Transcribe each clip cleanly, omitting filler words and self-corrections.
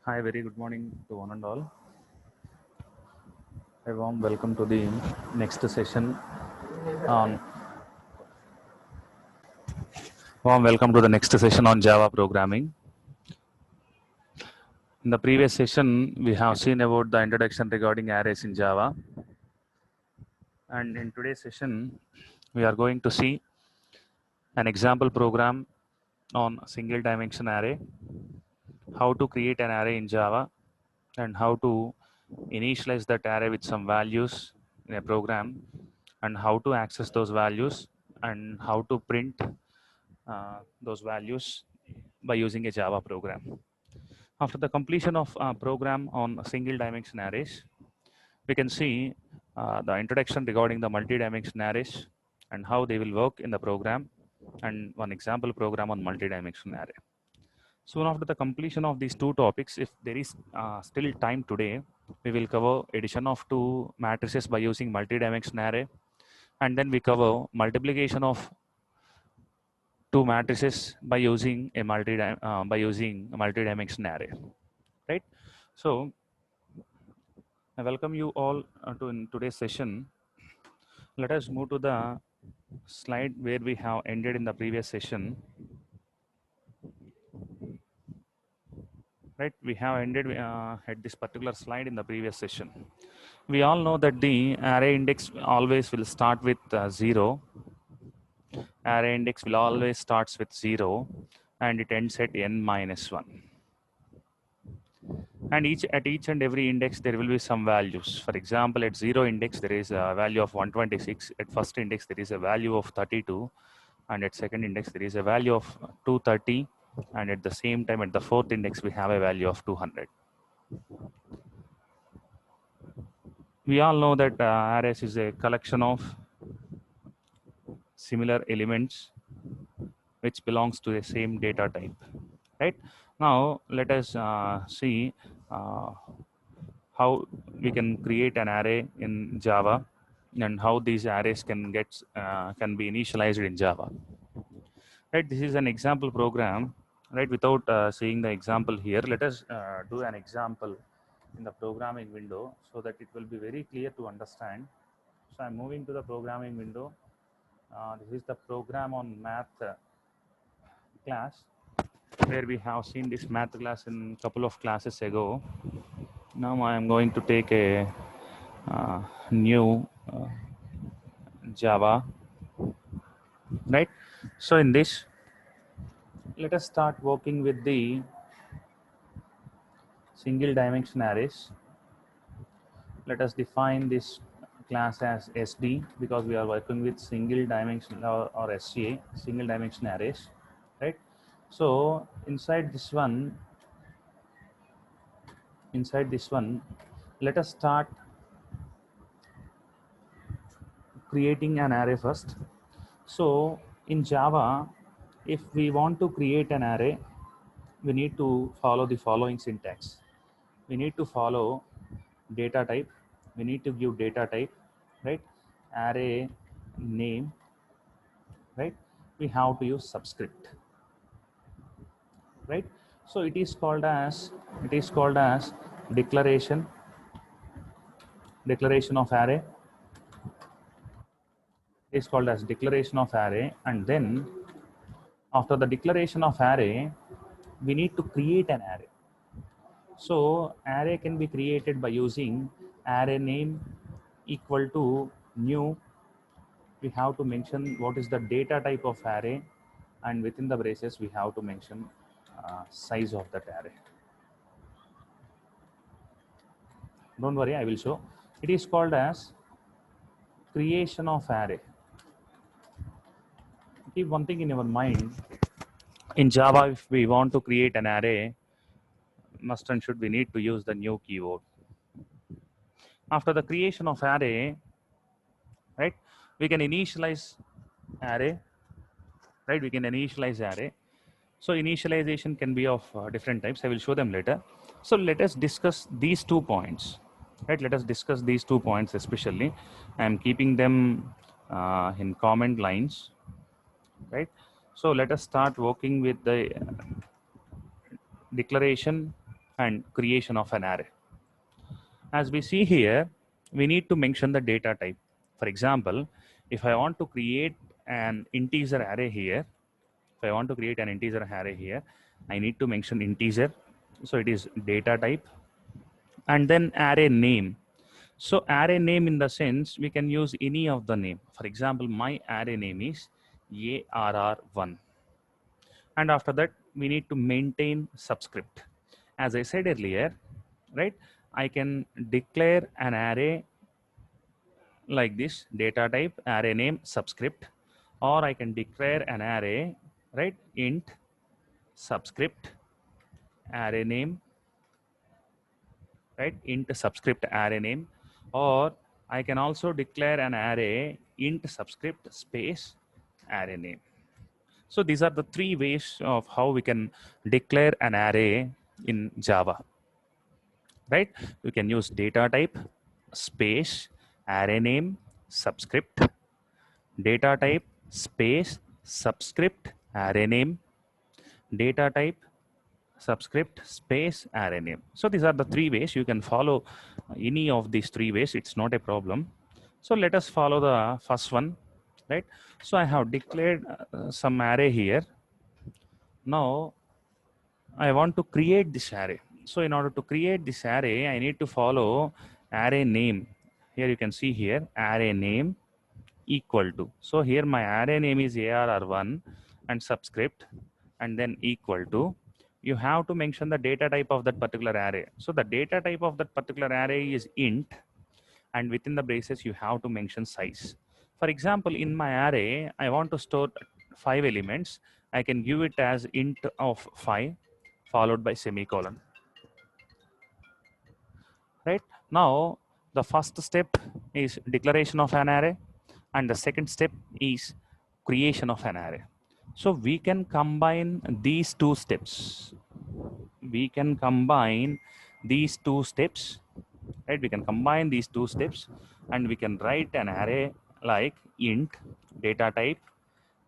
Hi, very good morning to one and all. A warm welcome to the next session on Java programming. In the previous session, we have seen about the introduction regarding arrays in Java, and in today's session, we are going to see an example program on a single dimension array, how to create an array in Java, and how to initialize that array with some values in a program, and how to access those values, and how to print those values by using a Java program. After the completion of a program on single dimension arrays, we can see the introduction regarding the multi-dimension arrays and how they will work in the program, and one example program on multi-dimensional array. Soon after the completion of these two topics, if there is still time today, we will cover addition of two matrices by using multi-dimensional array, and then we cover multiplication of two matrices by using a multi-dimensional array, right? So I welcome you all to in today's session. Let us move to the slide where we have ended in the previous session. Right, we have ended at this particular slide in the previous session. We all know that the array index always will start with 0. Array index will always starts with 0 and it ends at n minus 1. And at each and every index there will be some values. For example, at 0 index there is a value of 126. At first index there is a value of 32. And at second index there is a value of 230. And at the same time at the fourth index we have a value of 200. We all know that arrays is a collection of similar elements which belongs to the same data type, right? Now let us see how we can create an array in Java and how these arrays can be initialized in Java, right? This is an example program, right? Without seeing the example here, let us do an example in the programming window so that it will be very clear to understand. So I'm moving to the programming window. This is the program on math class where we have seen this math class in a couple of classes ago. Now I am going to take a new Java, right? So in this, let us start working with the single dimension arrays. Let us define this class as SD because we are working with single dimension or SCA, single dimension arrays, right? So inside this one, let us start creating an array first. So in Java, if we want to create an array, we need to follow the following syntax. We need to follow data type. We need to give data type, right? Array name, right? We have to use subscript, right? So it is called as declaration of array. It is called as declaration of array, and then after the declaration of array, we need to create an array. So array can be created by using array name equal to new. We have to mention what is the data type of array, and within the braces we have to mention size of that array. Don't worry, I will show. It is called as creation of array. Keep one thing in your mind. In Java, if we want to create an array, must and should we need to use the new keyword. After the creation of array, right, we can initialize array, right? We can initialize array. So initialization can be of different types. I will show them later. So let us discuss these 2 points, right? Let us discuss these 2 points especially. I am keeping them in comment lines, right? So let us start working with the declaration and creation of an array. As we see here, we need to mention the data type. For example, if I want to create an integer array here, if I want to create an integer array here, I need to mention integer. So it is data type and then array name. So array name in the sense we can use any of the name. For example, my array name is ARR1. And after that, we need to maintain subscript. As I said earlier, right, I can declare an array like this, data type, array name, subscript, or I can declare an array, right, int subscript, array name, right, int subscript array name, or I can also declare an array int subscript space array name. So these are the three ways of how we can declare an array in Java, right? We can use data type, space, array name, subscript, data type, space, subscript, array name, data type, subscript, space, array name. So these are the three ways. You can follow any of these three ways. It's not a problem. So let us follow the first one, right? So I have declared some array here. Now I want to create this array. So in order to create this array, I need to follow array name. Here you can see here array name equal to. So here my array name is ARR1 and subscript and then equal to. You have to mention the data type of that particular array. So the data type of that particular array is int, and within the braces you have to mention size. For example, in my array, I want to store 5 elements. I can give it as int of 5 followed by semicolon. Right now, the first step is declaration of an array, and the second step is creation of an array. So we can combine these two steps. We can combine these two steps, right? We can combine these two steps, and we can write an array like int data type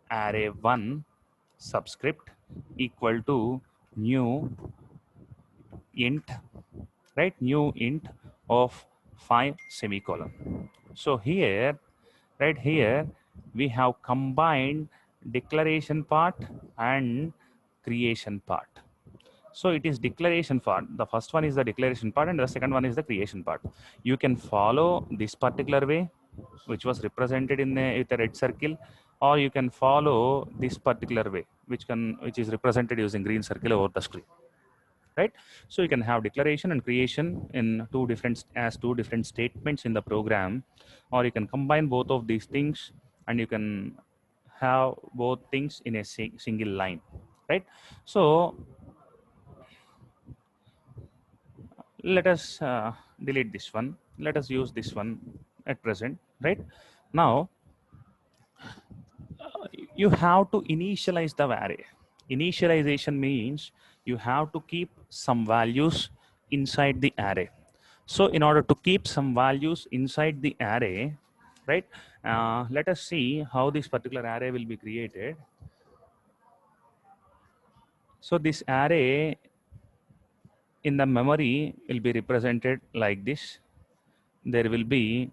array1 subscript equal to new int, right, new int of 5 semicolon. So here, right here, we have combined declaration part and creation part. So it is declaration part. The first one is the declaration part and the second one is the creation part. You can follow this particular way, which was represented in the with a red circle, or you can follow this particular way, which is represented using green circle over the screen, right? So you can have declaration and creation in two different statements in the program, or you can combine both of these things and you can have both things in a single line, right? So let us delete this one. Let us use this one at present, right? Now you have to initialize the array. Initialization means you have to keep some values inside the array. So in order to keep some values inside the array, right, let us see how this particular array will be created. So this array in the memory will be represented like this. There will be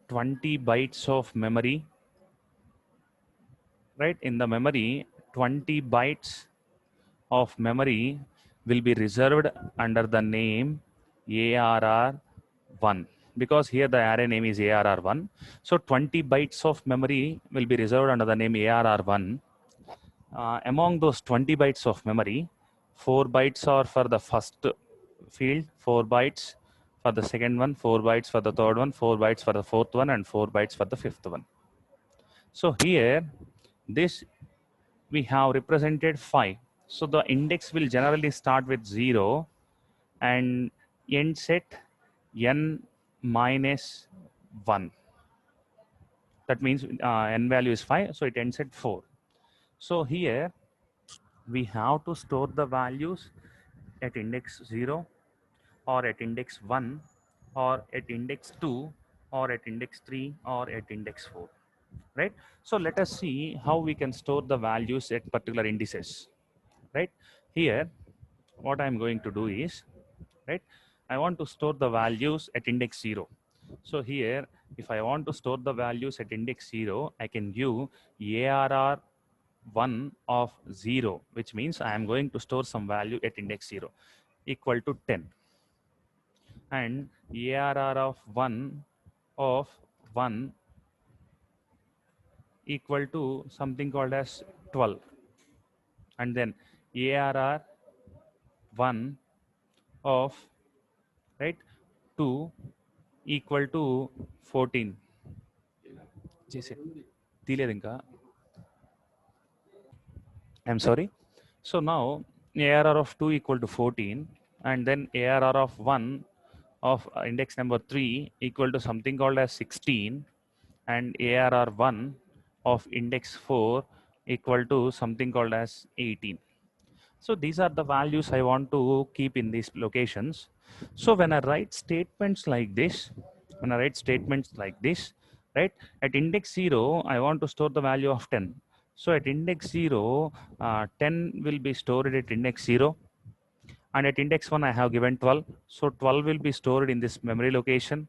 20 bytes of memory, right? In the memory, 20 bytes of memory will be reserved under the name ARR1, because here the array name is ARR1. So 20 bytes of memory will be reserved under the name ARR1. Among those 20 bytes of memory, 4 bytes are for the first field, 4 bytes for the second one, 4 bytes for the third one, 4 bytes for the fourth one, and 4 bytes for the fifth one. So here, this we have represented 5. So the index will generally start with 0 and ends at n minus 1. That means n value is 5, so it ends at 4. So here we have to store the values at index 0 or at index 1 or at index 2 or at index 3 or at index 4. right? So let us see how we can store the values at particular indices, right? Here, what I'm going to do is, right, I want to store the values at index 0. So here, if I want to store the values at index 0, I can give ARR 1 of 0, which means I am going to store some value at index 0 equal to 10, and ARR of 1 of 1 equal to something called as 12, and then ARR 1 of, right, 2 equal to 14 చేసే తీలేదు ఇంకా I'm sorry. So now ARR of 2 equal to 14, and then ARR of 1 of index number 3 equal to something called as 16, and ARR 1 of index 4 equal to something called as 18. So these are the values I want to keep in these locations. So when I write statements like this, right, at index 0, I want to store the value of 10. So at index 0, 10 will be stored at index 0, and at index 1, I have given 12. So 12 will be stored in this memory location,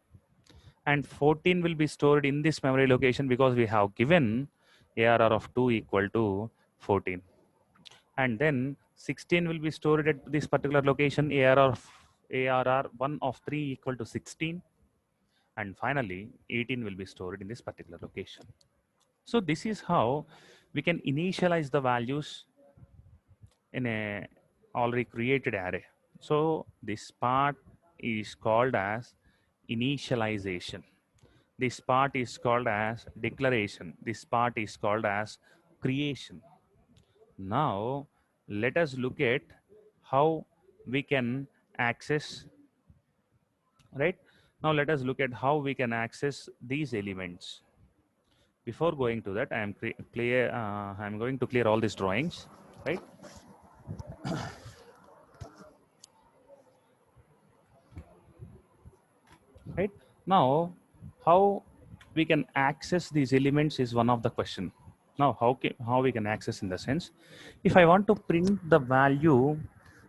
and 14 will be stored in this memory location because we have given ARR of 2 equal to 14. And then 16 will be stored at this particular location, ARR 1 of 3 equal to 16, and finally 18 will be stored in this particular location. So this is how we can initialize the values in a already created array. So this part is called as initialization. This part is called as declaration. This part is called as creation. Now let us look at how we can access, right? Now let us look at how we can access these elements. Before going to that, I'm going to clear all these drawings, right? Right now, how we can access these elements is one of the question. Now how we can access in the sense, if I want to print the value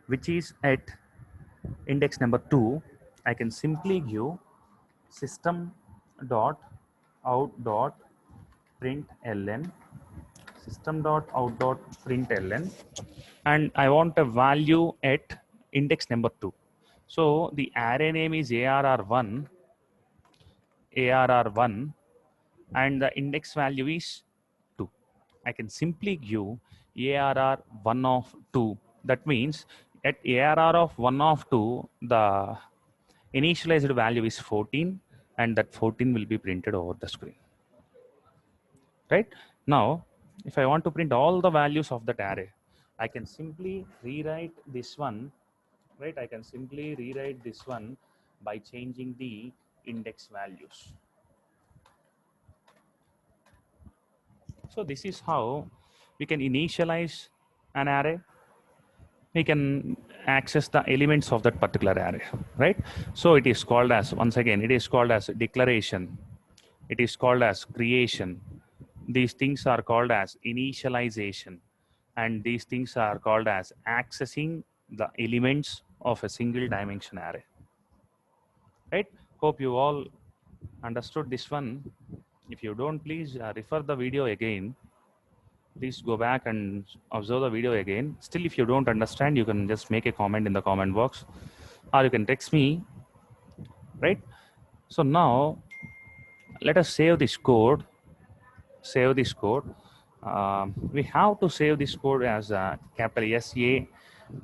which is at index number 2, I can simply give system dot out dot println, system dot out dot println, and I want a value at index number 2. So the array name is ARR1, and the index value is 2. I can simply give ARR 1 of 2. That means at ARR of 1 of 2, the initialized value is 14, and that 14 will be printed over the screen. Right? Now, if I want to print all the values of that array, I can simply rewrite this one, right? I can simply rewrite this one by changing the index values. So this is how we can initialize an array. We can access the elements of that particular array, right? So it is called as, once again, it is called as declaration. It is called as creation. These things are called as initialization. And these things are called as accessing the elements of a single dimension array, right? Hope you all understood this one. If you don't, please refer the video again. Please go back and observe the video again. Still, if you don't understand, you can just make a comment in the comment box, or you can text me, right? So now let us save this code. Save this code. We have to save this code as capital SA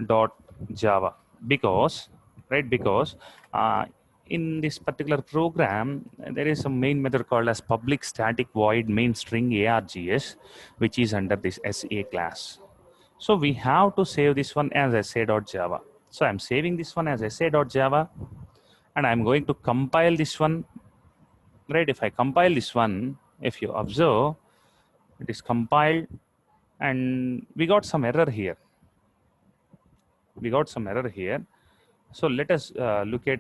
dot Java because, right? Because in this particular program, there is a main method called as public static void main string args, which is under this SA class. So we have to save this one as SA.java. So I'm saving this one as SA.java, and I'm going to compile this one, right? If I compile this one, if you observe, it is compiled, and we got some error here. So let us look at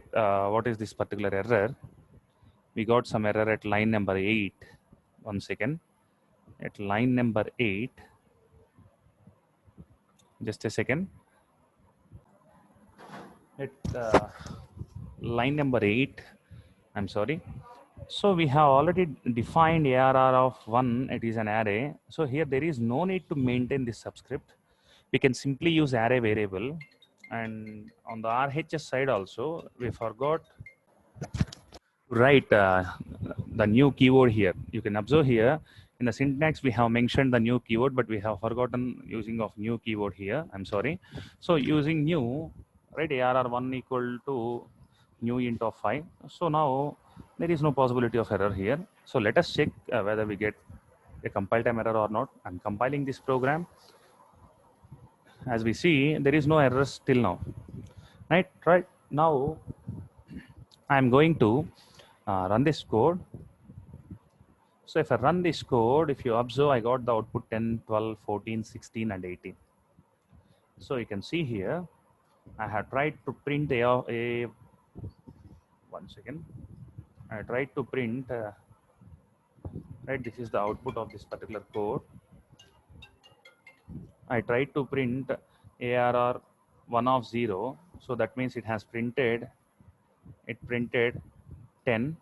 what is this particular error. We got some error at line number 8. one second, at line number 8, just a second, at line number 8, I'm sorry. So we have already defined ARR of 1, it is an array. So here there is no need to maintain this subscript. We can simply use array variable. And on the RHS side also, we forgot to write the new keyword here. You can observe here in the syntax we have mentioned the new keyword, but we have forgotten using of new keyword here. I'm sorry. So using new, right, ARR1 equal to new int of 5. So now there is no possibility of error here. So let us check whether we get a compile time error or not. I'm compiling this program. As we see, there is no errors till now. Right now, I'm going to run this code. So if I run this code, if you observe, I got the output 10, 12, 14, 16, and 18. So you can see here, I have tried to print one second. I tried to print, right, this is the output of this particular code. I tried to print ARR 1 of 0. So that means it printed 10.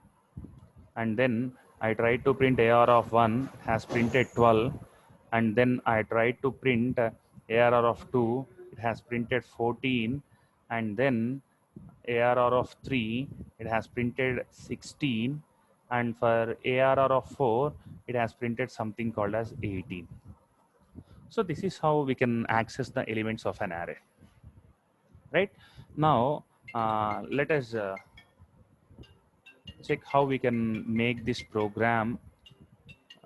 And then I tried to print ARR of 1, has printed 12. And then I tried to print ARR of 2, it has printed 14. And then ARR of 3, it has printed 16. And for ARR of 4, it has printed something called as 18. So this is how we can access the elements of an array. Right now, let us check how we can make this program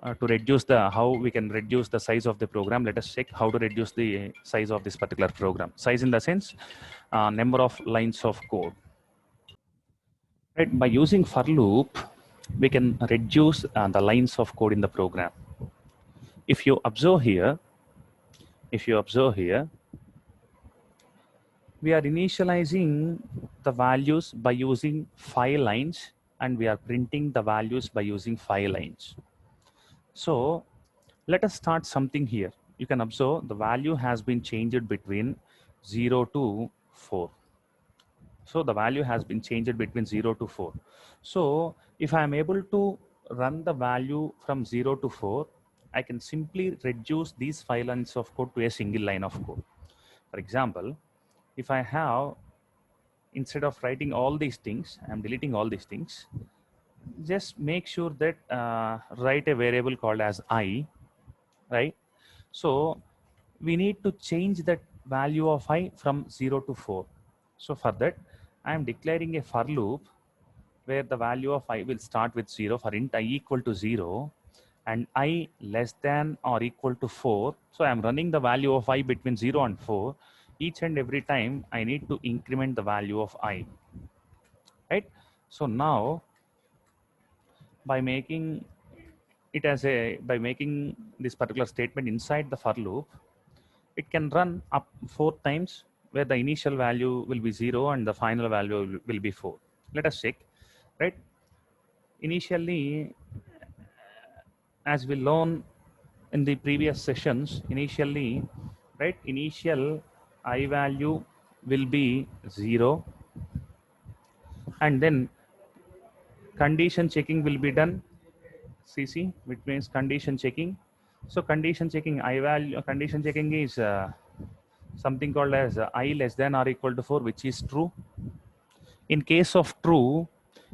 to reduce how we can reduce the size of the program. Let us check how to reduce the size of this particular program. Size in the sense, number of lines of code. Right, by using for loop, we can reduce the lines of code in the program. If you observe here, we are initializing the values by using 5 lines, and we are printing the values by using 5 lines. So let us start something here. You can observe the value has been changed between 0 to 4. So the value has been changed between 0 to 4. So if I am able to run the value from 0 to 4, I can simply reduce these 5 lines of code to a single line of code. For example, if I have, instead of writing all these things, I'm deleting all these things. Just make sure that write a variable called as I, right? So we need to change that value of I from 0 to 4. So for that, I am declaring a for loop where the value of I will start with 0 for int I equal to 0 and I less than or equal to 4. So I am running the value of I between 0 and 4. Each and every time I need to increment the value of I, right? So now by making by making this particular statement inside the for loop, it can run up 4 times where the initial value will be 0 and the final value will be 4. Let us check, right? Initially, as we learned in the previous sessions, initially, right, initial I value will be 0, and then condition checking will be done, CC, which means condition checking. So condition checking condition checking is something called as I less than or equal to 4, which is true. In case of true,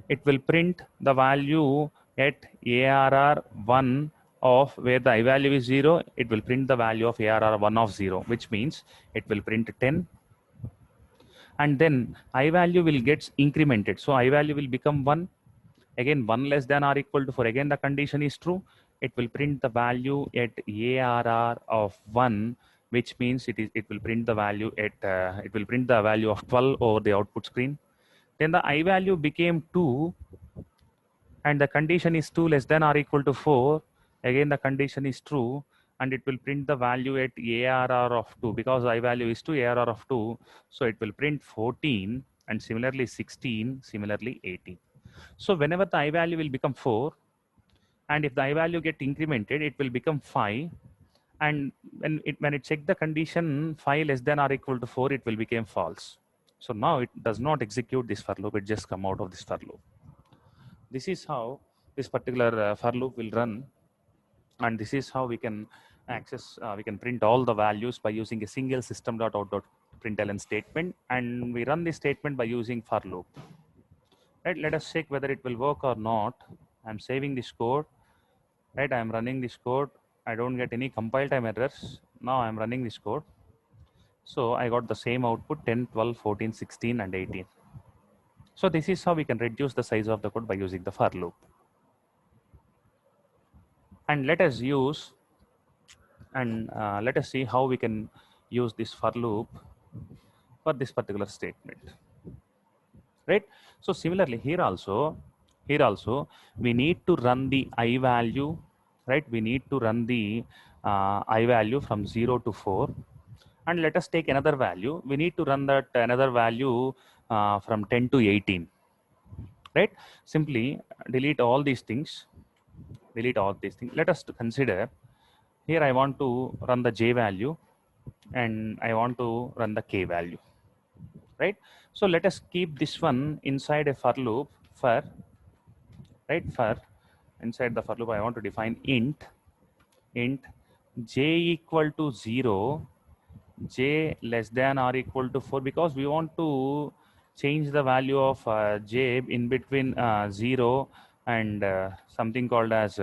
it will print the value at ARR1 of where the I value is 0, it will print the value of ARR1 of 0, which means it will print 10. And then I value will get incremented. So I value will become 1. Again, 1 less than or equal to 4. Again, the condition is true. It will print the value at ARR of 1, which means it will print the value at it will print the value of 12 over the output screen. Then the I value became 2 and the condition is 2 less than or equal to 4. Again, the condition is true and it will print the value at ARR of 2 because I value is 2, ARR of 2. So it will print 14 and similarly 16, similarly 18. So whenever the I value will become 4, and if the I value get incremented, it will become 5. And when it check the condition 5 less than or equal to 4, it will become false. So now it does not execute this for loop, it just come out of this for loop. This is how this particular for loop will run, and this is how we can access, we can print all the values by using a single system.out.println statement, and we run this statement by using for loop. Right, let us check whether it will work or not. I'm saving this code. Right, I'm running this code. I don't get any compile time errors. Now I'm running this code. So I got the same output 10, 12, 14, 16 and 18. So this is how we can reduce the size of the code by using the for loop. And let us use, and let us see how we can use this for loop for this particular statement. Right. So similarly here also we need to run the I value. Right, we need to run the I value from 0 to 4, and let us take another value. We need to run that another value from 10 to 18. Right, simply delete all these things, let us to consider here. I want to run the j value and I want to run the k value. Right, so let us keep this one inside a for loop. For right, for inside the for loop I want to define int j equal to 0, j less than or equal to 4, because we want to change the value of j in between 0 and something called as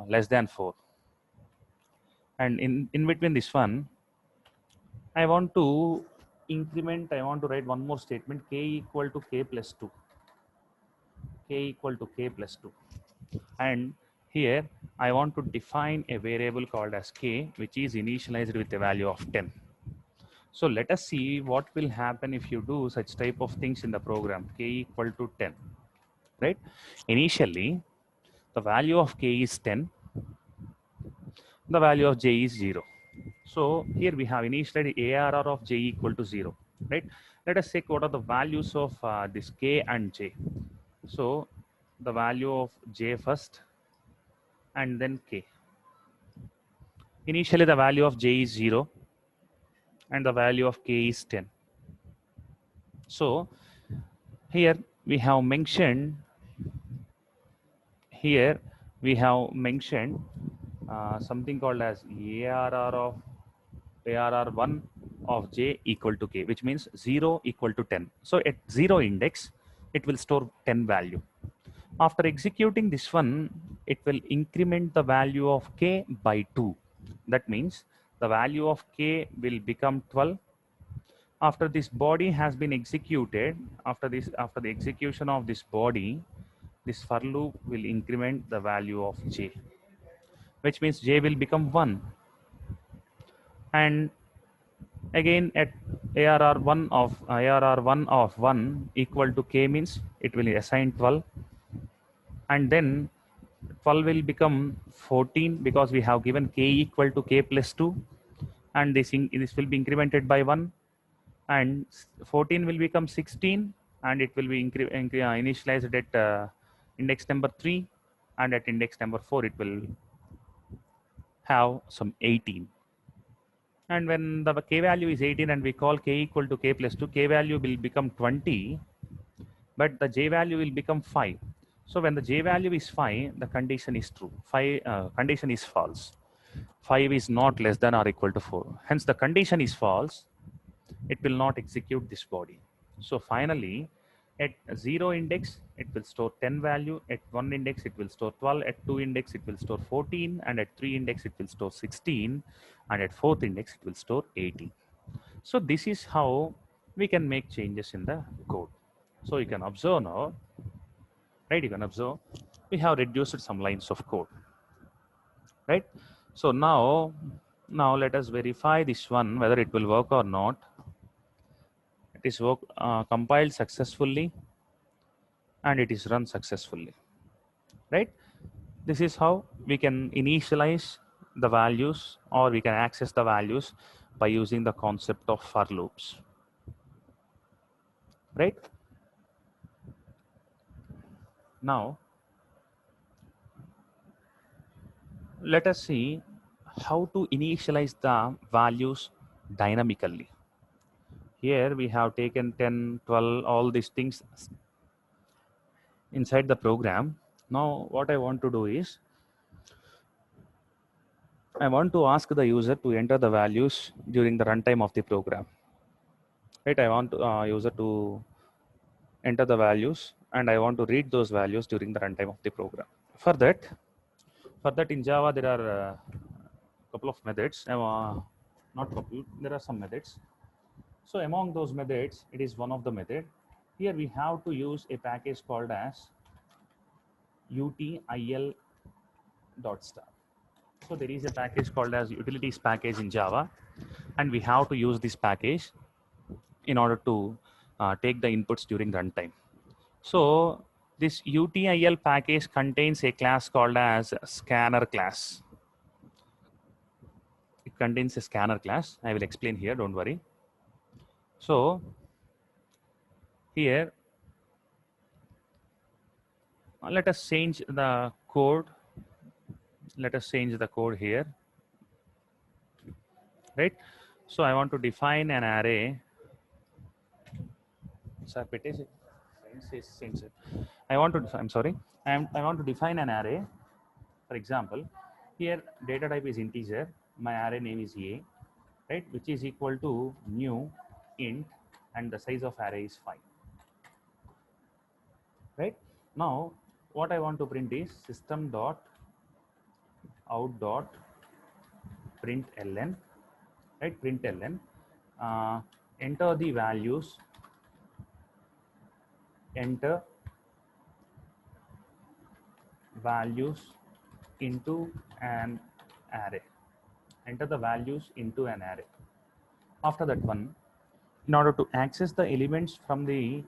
less than 4. And in between this one I want to increment, I want to write one more statement, k equal to k plus 2, k equal to k plus 2. And here I want to define a variable called as k, which is initialized with a value of 10. So let us see what will happen if you do such type of things in the program. K equal to 10, right? Initially, the value of k is 10, the value of j is 0. So here we have initially ARR of j equal to 0, right? Let us check what are the values of this k and j. So the value of j first and then k. Initially the value of j is 0 and the value of k is 10. So here we have mentioned something called as ARR1 of j equal to k, which means 0 equal to 10. So at 0 index it will store 10 value. After executing this one, it will increment the value of k by 2. That means the value of k will become 12. After this body has been executed, after the execution of this body, this for loop will increment the value of j, which means j will become 1. And again at ARR1 of 1 equal to k means it will assign 12, and then 12 will become 14 because we have given k equal to k plus 2, and this will be incremented by 1, and 14 will become 16, and it will be initialized at index number 3, and at index number 4 it will have some 18. And when the k value is 18 and we call k equal to k plus 2, k value will become 20, but the j value will become 5. So when the j value is 5, the condition is true. Condition is false. 5 is not less than or equal to 4. Hence the condition is false. It will not execute this body. So finally, at 0 index, it will store 10 value. At 1 index, it will store 12. At 2 index, it will store 14. And at 3 index, it will store 16. And at 4th index, it will store 18. So this is how we can make changes in the code. So you can observe now, right? You can observe we have reduced some lines of code, right? So now let us verify this one whether it will work or not. It is compiled successfully and it is run successfully, right? This is how we can initialize the values, or we can access the values by using the concept of for loops, right? Now Let us see how to initialize the values dynamically. Here we have taken 10, 12, all these things inside the program. Now what I want to do is I want to ask the user to enter the values during the runtime of the program. Right? I want user to enter the values and I want to read those values during the runtime of the program. For that, in Java there are a couple of methods. Not couple, there are some methods. So among those methods, it is one of the method. Here we have to use a package called as util.star. So there is a package called as utilities package in Java, and we have to use this package in order to take the inputs during runtime. So this util package contains a class called as scanner class. It contains a scanner class. I will explain here, don't worry. So here, let us change the code. Let us change the code here, right? So I want to define an array. I want to, I'm sorry, I want to define an array. For example, here data type is integer. My array name is A, right? Which is equal to new int, and the size of array is 5. Right? Now, what I want to print is system dot out dot println, right? Println. Enter the values. Enter values into an array. Enter the values into an array. After that one, in order to access the elements from the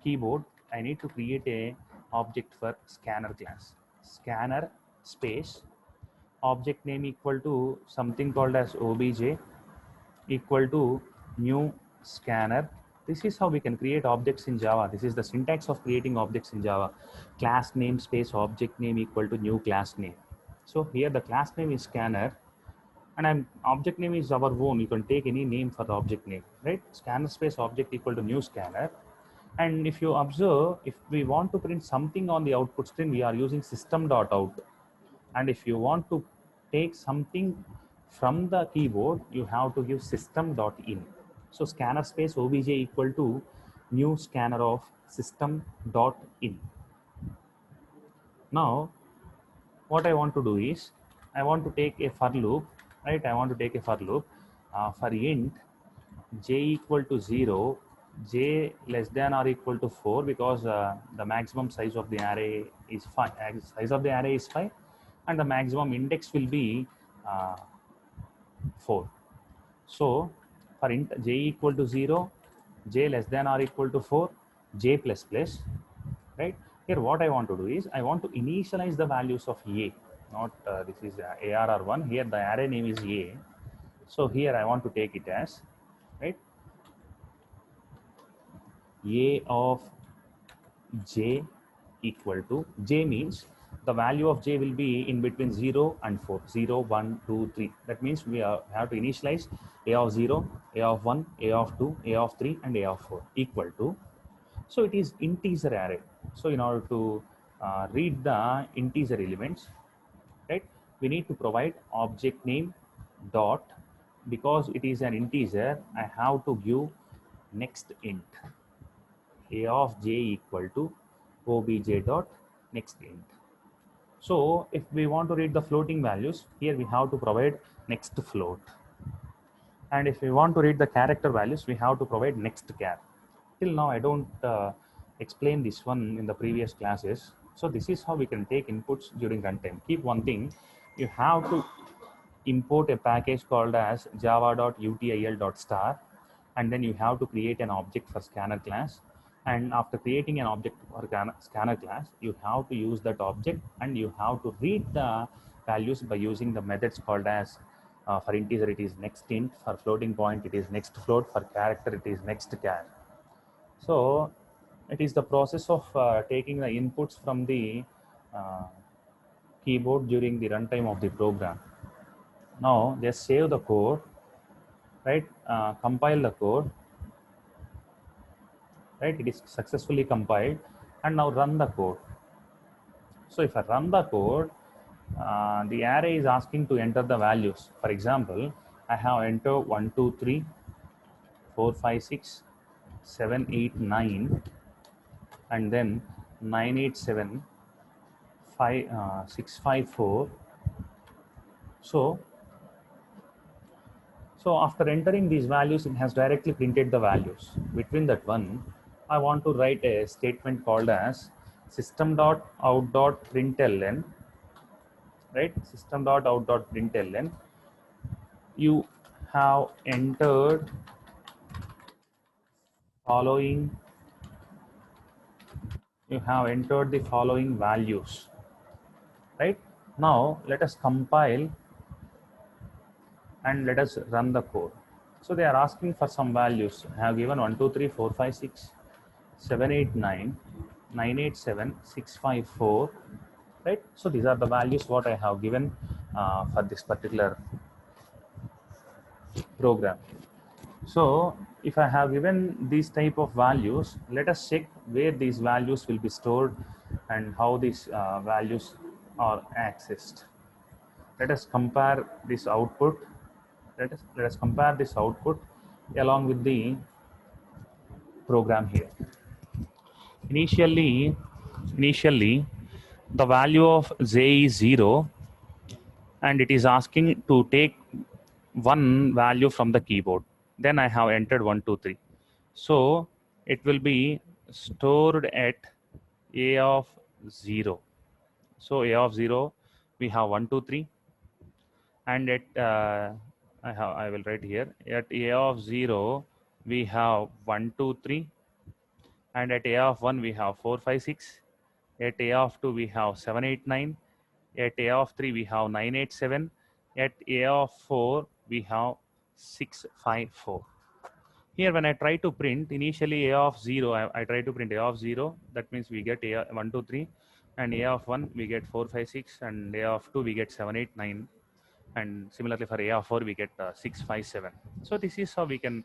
keyboard, I need to create a object for scanner class. Scanner space object name equal to something called as obj equal to new scanner. This is how we can create objects in Java. This is the syntax of creating objects in Java. Class name space object name equal to new class name. So here the class name is scanner, and object name is our own. You can take any name for the object name, right? Scanner space object equal to new scanner. And if you observe, if we want to print something on the output screen, we are using system.out. And if you want to take something from the keyboard, you have to give system.in. So scanner space obj equal to new scanner of system.in. Now, what I want to do is, I want to take a for loop, right? I want to take a for loop for int j equal to 0, j less than or equal to 4, because the maximum size of the array is 5. Size of the array is 5, and the maximum index will be 4. So for int j equal to 0, j less than or equal to 4, j plus plus, right? Here what I want to do is I want to initialize the values of a, not this is ARR1. Here the array name is a. So here I want to take it as, right, a of j equal to, j means the value of j will be in between 0 and 4, 0, 1, 2, 3. That means we have to initialize a of 0, a of 1, a of 2, a of 3, and a of 4 equal to. So it is integer array. So in order to read the integer elements, right, we need to provide object name dot, because it is an integer, I have to give next int a of j equal to obj dot next int. So if we want to read the floating values, here we have to provide next float. And if we want to read the character values, we have to provide next char. Till now, I don't explain this one in the previous classes. So this is how we can take inputs during runtime. Keep one thing, you have to import a package called as java.util.star, and then you have to create an object for scanner class. And after creating an object for scanner class, you have to use that object, and you have to read the values by using the methods called as for integer it is next int, for floating point it is next float, for character it is next char. So it is the process of taking the inputs from the uh, keyboard during the runtime of the program. Now just save the code, right? Compile the code, right? It is successfully compiled, and now run the code. So if I run the code, the array is asking to enter the values. For example, I have entered 1, 2, 3, 4, 5, 6, 7, 8, 9, and then 9, 8, 7, 5, 6, 5, 4. So after entering these values, it has directly printed the values. Between that one, I want to write a statement called as system.out.println, right? System.out.println. You have entered following. You have entered the following values, right? Now let us compile and let us run the code. So they are asking for some values. I have given 1, 2, 3, 4, 5, 6, 7, 8, 9, 9, 8, 7, 6, 5, 4, right? So these are the values what I have given for this particular program. So if I have given these type of values, let us check where these values will be stored and how these values are accessed. Let us compare this output. Let us compare this output along with the program here. Initially, the value of z is 0, and it is asking to take one value from the keyboard. Then I have entered 1, 2, 3. So it will be stored at a of 0. So a of 0, we have 1, 2, 3, and at I will write here, at a of 0 we have 1, 2, 3, and at a of 1 we have 4, 5, 6, at a of 2 we have 7, 8, 9, at a of 3 we have 9, 8, 7, at a of 4 we have 6, 5, 4. Here when I try to print, initially a of 0, I try to print a of 0, that means we get a 1, 2, 3, and a of 1 we get 4, 5, 6, and a of 2 we get 7, 8, 9, and similarly for a of 4 we get 6, 5, 7. So this is how we can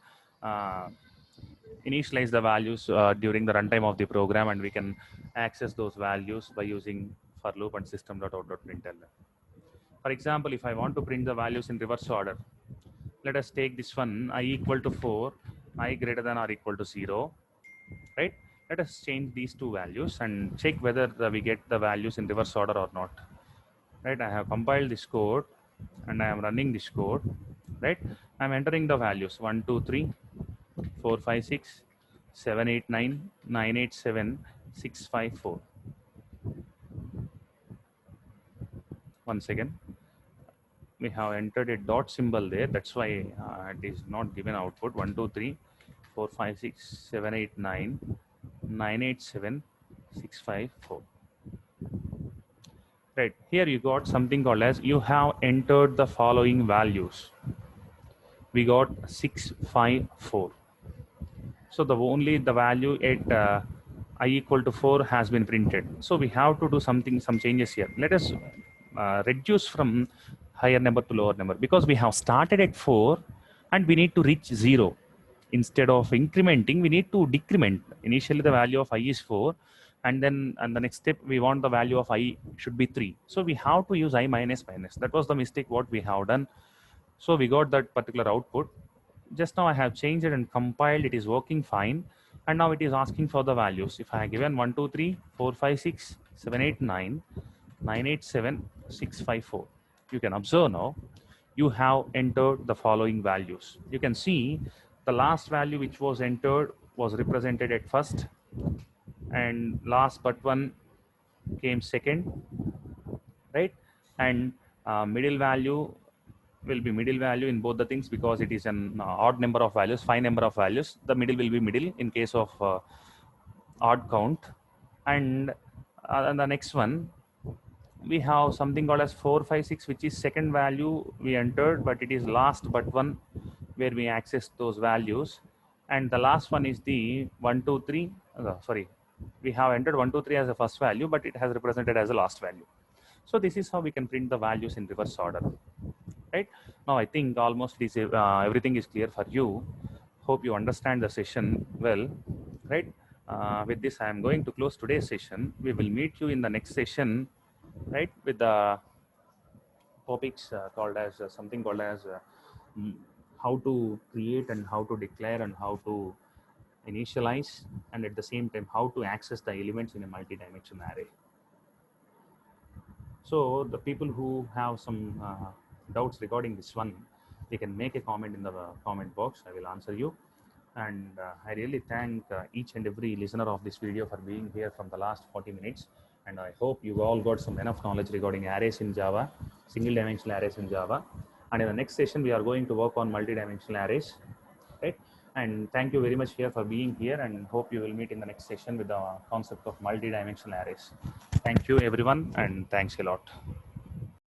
initialize the values during the runtime of the program, and we can access those values by using for loop and system.out.println. For example, if I want to print the values in reverse order, let us take this one, I equal to 4, I greater than or equal to 0, right? Let us change these two values and check whether we get the values in reverse order or not, right? I have compiled this code and I am running this code, right? I'm entering the values 1, 2, 3, 4, 5, 6, 7, 8, 9, 9, 8, 7, 6, 5, 4. Once again, we have entered a dot symbol there. That's why it is not given output. 1, 2, 3, 4, 5, 6, 7, 8, 9, 9, 8, 7, 6, 5, 4. Right. Here you got something called as you have entered the following values. We got 6, 5, 4. So only the value at I equal to 4 has been printed. So we have to do some changes here. Let us reduce from higher number to lower number, because we have started at 4 and we need to reach 0. Instead of incrementing, we need to decrement. Initially the value of I is 4, and then the next step we want the value of I should be 3. So we have to use I minus minus. That was the mistake what we have done. So we got that particular output. Just now I have changed it and compiled, it is working fine, and now it is asking for the values. If I have given 1, 2, 3, 4, 5, 6, 7, 8, 9, 9, 8, 7, 6, 5, 4, you can observe now you have entered the following values. You can see the last value which was entered was represented at first, and last but one came second, right? And middle value will be middle value in both the things, because it is an odd number of values, 5 number of values. The middle will be middle in case of odd count. And the next one, we have something called as 4, 5, 6, which is second value we entered, but it is last but one where we access those values. And the last one is the 1, 2, 3. Sorry, we have entered 1, 2, 3 as the first value, but it has represented as a last value. So this is how we can print the values in reverse order, right? Now I think almost everything is clear for you. Hope you understand the session well, right? With this, I am going to close today's session. We will meet you in the next session, right? With the topics called as something called as mm, how to create and how to declare and how to initialize, and at the same time how to access the elements in a multi-dimensional array. So the people who have some doubts regarding this one, they can make a comment in the comment box. I will answer you. And I really thank each and every listener of this video for being here from the last 40 minutes. And I hope you all got some enough knowledge regarding arrays in Java, single dimensional arrays in Java. And in the next session, we are going to work on multi-dimensional arrays, right? And thank you very much here for being here, and hope you will meet in the next session with the concept of multi-dimensional arrays. Thank you everyone, and thanks a lot.